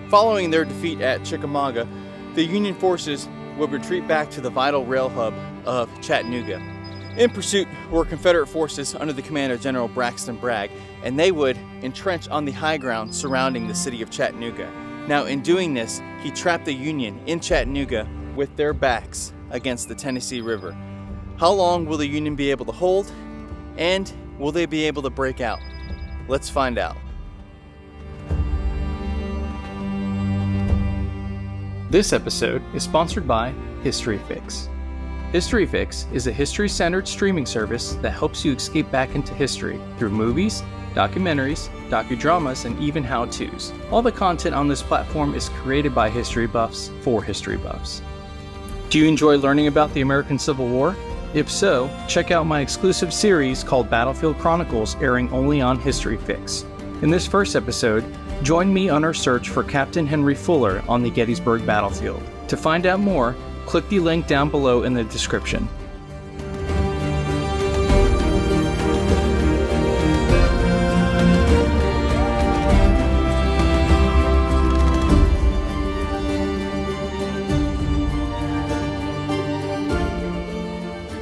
Following their defeat at Chickamauga, the Union forces would retreat back to the vital rail hub of Chattanooga. In pursuit were Confederate forces under the command of General Braxton Bragg, and they would entrench on the high ground surrounding the city of Chattanooga. Now, in doing this, he trapped the Union in Chattanooga with their backs against the Tennessee River. How long will the Union be able to hold, and will they be able to break out? Let's find out. This episode is sponsored by History Fix. History Fix is a history-centered streaming service that helps you escape back into history through movies, documentaries, docudramas, and even how-tos. All the content on this platform is created by history buffs for history buffs. Do you enjoy learning about the American Civil War? If so, check out my exclusive series called Battlefield Chronicles, airing only on History Fix. In this first episode, join me on our search for Captain Henry Fuller on the Gettysburg battlefield. To find out more, click the link down below in the description.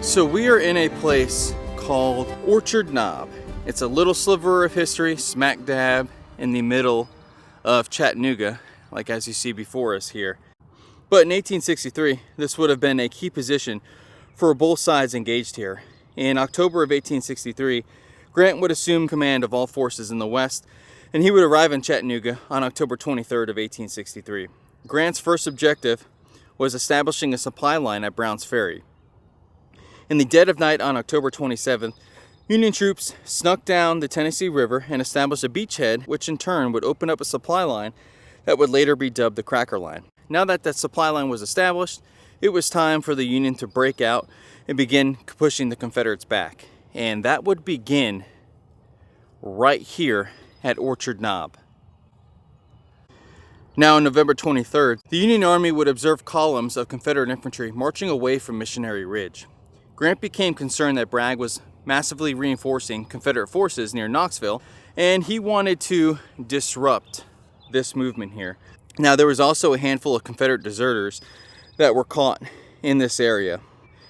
So we are in a place called Orchard Knob. It's a little sliver of history, smack dab in the middle of Chattanooga, like as you see before us here. But in 1863, this would have been a key position for both sides engaged here. In October of 1863, Grant would assume command of all forces in the West, and he would arrive in Chattanooga on October 23rd of 1863. Grant's first objective was establishing a supply line at Brown's Ferry. In the dead of night on October 27th, Union troops snuck down the Tennessee River and established a beachhead, which in turn would open up a supply line that would later be dubbed the Cracker Line. Now that that supply line was established, it was time for the Union to break out and begin pushing the Confederates back. And that would begin right here at Orchard Knob. Now on November 23rd, the Union Army would observe columns of Confederate infantry marching away from Missionary Ridge. Grant became concerned that Bragg was massively reinforcing Confederate forces near Knoxville, and he wanted to disrupt this movement here. Now, there was also a handful of Confederate deserters that were caught in this area,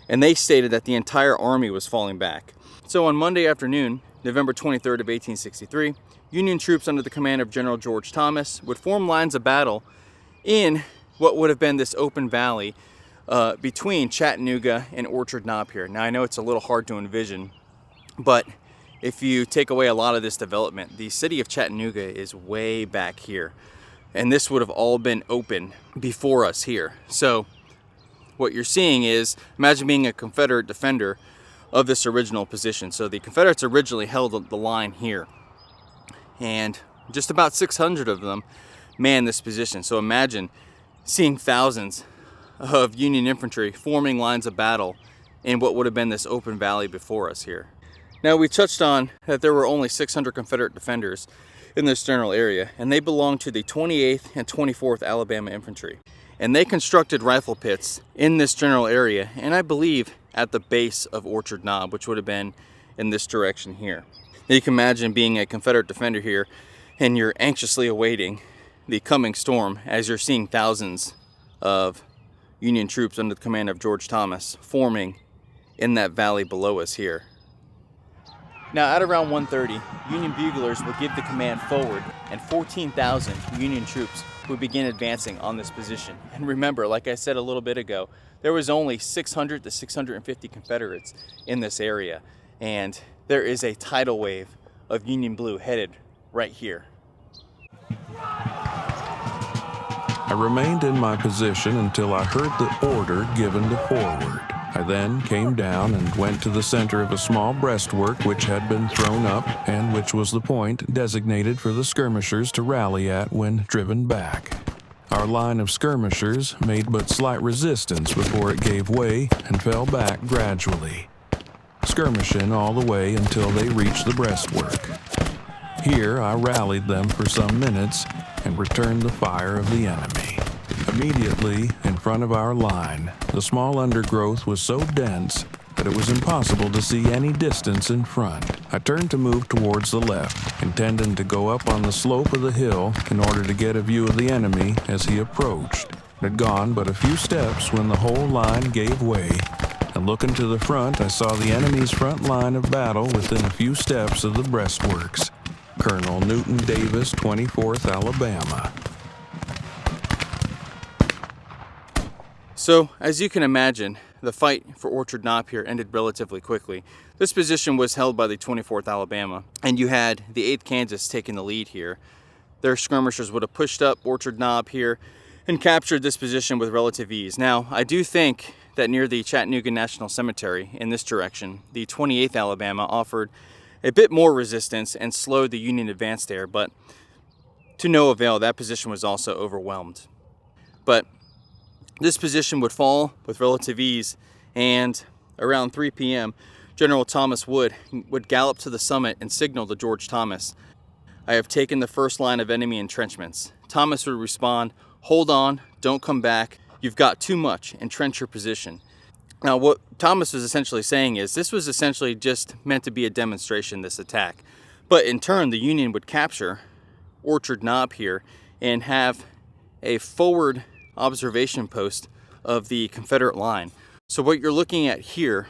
and they stated that the entire army was falling back. So on Monday afternoon, November 23rd of 1863, Union troops under the command of General George Thomas would form lines of battle in what would have been this open valley between Chattanooga and Orchard Knob here. Now, I know it's a little hard to envision, but if you take away a lot of this development, the city of Chattanooga is way back here. And this would have all been open before us here. So what you're seeing is, imagine being a Confederate defender of this original position. So the Confederates originally held the line here, and just about 600 of them manned this position. So imagine seeing thousands of Union infantry forming lines of battle in what would have been this open valley before us here. Now, we touched on that there were only 600 Confederate defenders in this general area, and they belonged to the 28th and 24th Alabama Infantry. And they constructed rifle pits in this general area, and I believe at the base of Orchard Knob, which would have been in this direction here. Now, you can imagine being a Confederate defender here, and you're anxiously awaiting the coming storm as you're seeing thousands of Union troops under the command of George Thomas forming in that valley below us here. Now, at around 1:30, Union buglers would give the command forward, and 14,000 Union troops would begin advancing on this position. And remember, like I said a little bit ago, there was only 600 to 650 Confederates in this area, and there is a tidal wave of Union blue headed right here. I remained in my position until I heard the order given to forward. I then came down and went to the center of a small breastwork which had been thrown up and which was the point designated for the skirmishers to rally at when driven back. Our line of skirmishers made but slight resistance before it gave way and fell back gradually, skirmishing all the way until they reached the breastwork. Here I rallied them for some minutes and returned the fire of the enemy. Immediately in front of our line, the small undergrowth was so dense but it was impossible to see any distance in front. I turned to move towards the left, intending to go up on the slope of the hill in order to get a view of the enemy as he approached. I had gone but a few steps when the whole line gave way, and looking to the front, I saw the enemy's front line of battle within a few steps of the breastworks. Colonel Newton Davis, 24th Alabama. So, as you can imagine, the fight for Orchard Knob here ended relatively quickly. This position was held by the 24th Alabama, and you had the 8th Kansas taking the lead here. Their skirmishers would have pushed up Orchard Knob here and captured this position with relative ease. Now, I do think that near the Chattanooga National Cemetery in this direction, the 28th Alabama offered a bit more resistance and slowed the Union advance there, but to no avail. That position was also overwhelmed. But this position would fall with relative ease, and around 3 p.m., General Thomas Wood would gallop to the summit and signal to George Thomas, "I have taken the first line of enemy entrenchments." Thomas would respond, "Hold on, don't come back. You've got too much. Entrench your position." Now, what Thomas was essentially saying is this was essentially just meant to be a demonstration, this attack. But in turn, the Union would capture Orchard Knob here and have a forward observation post of the Confederate line. So what you're looking at here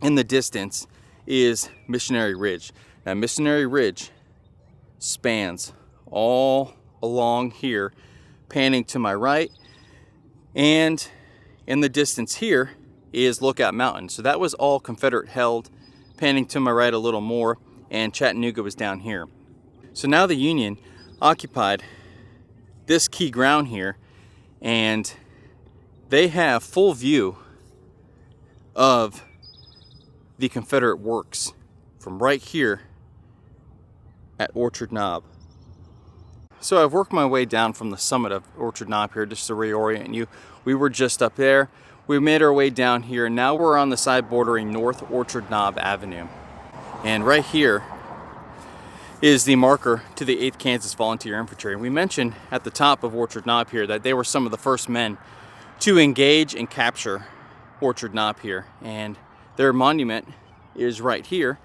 in the distance is Missionary Ridge. Now, Missionary Ridge spans all along here, panning to my right, and in the distance here is Lookout Mountain. So that was all Confederate held, panning to my right a little more, and Chattanooga was down here. So now the Union occupied this key ground here, and they have full view of the Confederate works from right here at Orchard Knob. So I've worked my way down from the summit of Orchard Knob here just to reorient you. We were just up there. We made our way down here, and now we're on the side bordering North Orchard Knob Avenue. And right here is the marker to the 8th Kansas Volunteer Infantry. We mentioned at the top of Orchard Knob here that they were some of the first men to engage and capture Orchard Knob here, and their monument is right here.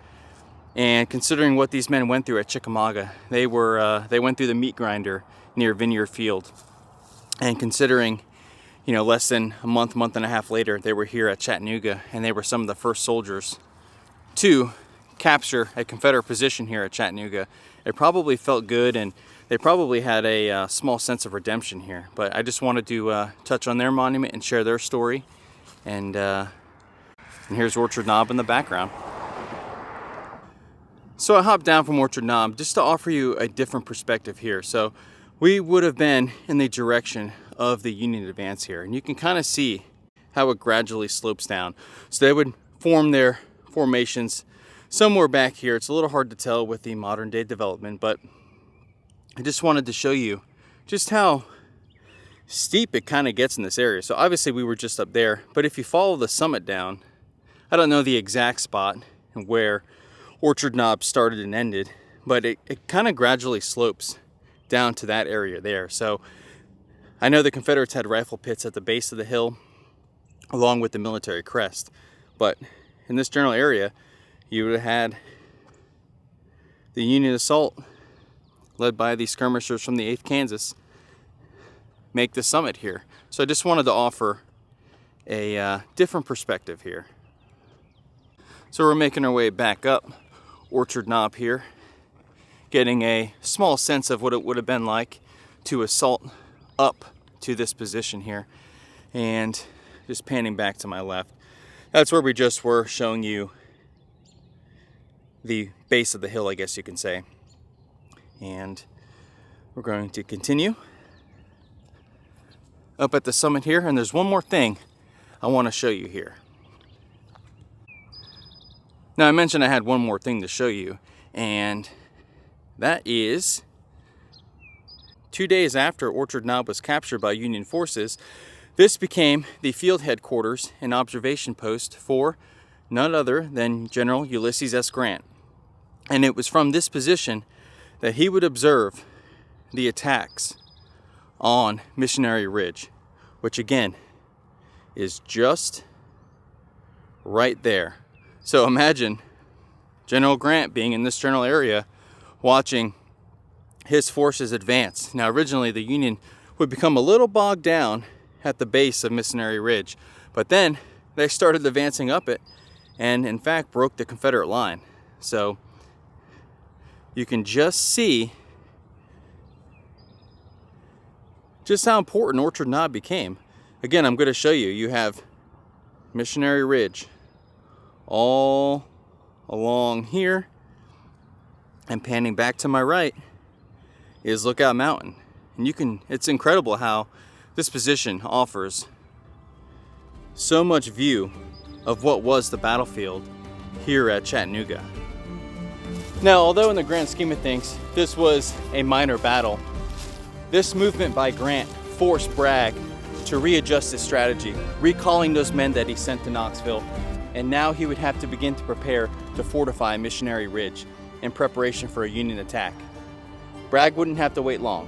And considering what these men went through at Chickamauga, they went through the meat grinder near Vineyard Field, and considering, you know, less than a month and a half later, they were here at Chattanooga, and they were some of the first soldiers to capture a Confederate position here at Chattanooga. It probably felt good, and they probably had a small sense of redemption here. But I just wanted to touch on their monument and share their story. And here's Orchard Knob in the background. So I hopped down from Orchard Knob just to offer you a different perspective here. So we would have been in the direction of the Union advance here, and you can kind of see how it gradually slopes down. So they would form their formations somewhere back here. It's a little hard to tell with the modern day development, but I just wanted to show you just how steep it kind of gets in this area. So obviously we were just up there, but if you follow the summit down, I don't know the exact spot and where Orchard Knob started and ended, but it kind of gradually slopes down to that area there. So I know the Confederates had rifle pits at the base of the hill along with the military crest, but in this general area you would have had the Union assault led by the skirmishers from the 8th Kansas make the summit here. So I just wanted to offer a different perspective here. So we're making our way back up Orchard Knob here, getting a small sense of what it would have been like to assault up to this position here, and just panning back to my left. That's where we just were, showing you the base of the hill, I guess you can say. And we're going to continue up at the summit here, and there's one more thing I want to show you here. Now, I mentioned I had one more thing to show you, and that is 2 days after Orchard Knob was captured by Union forces, this became the field headquarters and observation post for none other than General Ulysses S. Grant. And it was from this position that he would observe the attacks on Missionary Ridge, which again is just right there. So imagine General Grant being in this general area watching his forces advance. Now originally the Union would become a little bogged down at the base of Missionary Ridge, but then they started advancing up it and in fact broke the Confederate line. So you can just see just how important Orchard Knob became. Again, I'm going to show you. You have Missionary Ridge all along here, and panning back to my right is Lookout Mountain. And it's incredible how this position offers so much view of what was the battlefield here at Chattanooga. Now, although in the grand scheme of things, this was a minor battle, this movement by Grant forced Bragg to readjust his strategy, recalling those men that he sent to Knoxville, and now he would have to begin to prepare to fortify Missionary Ridge in preparation for a Union attack. Bragg wouldn't have to wait long.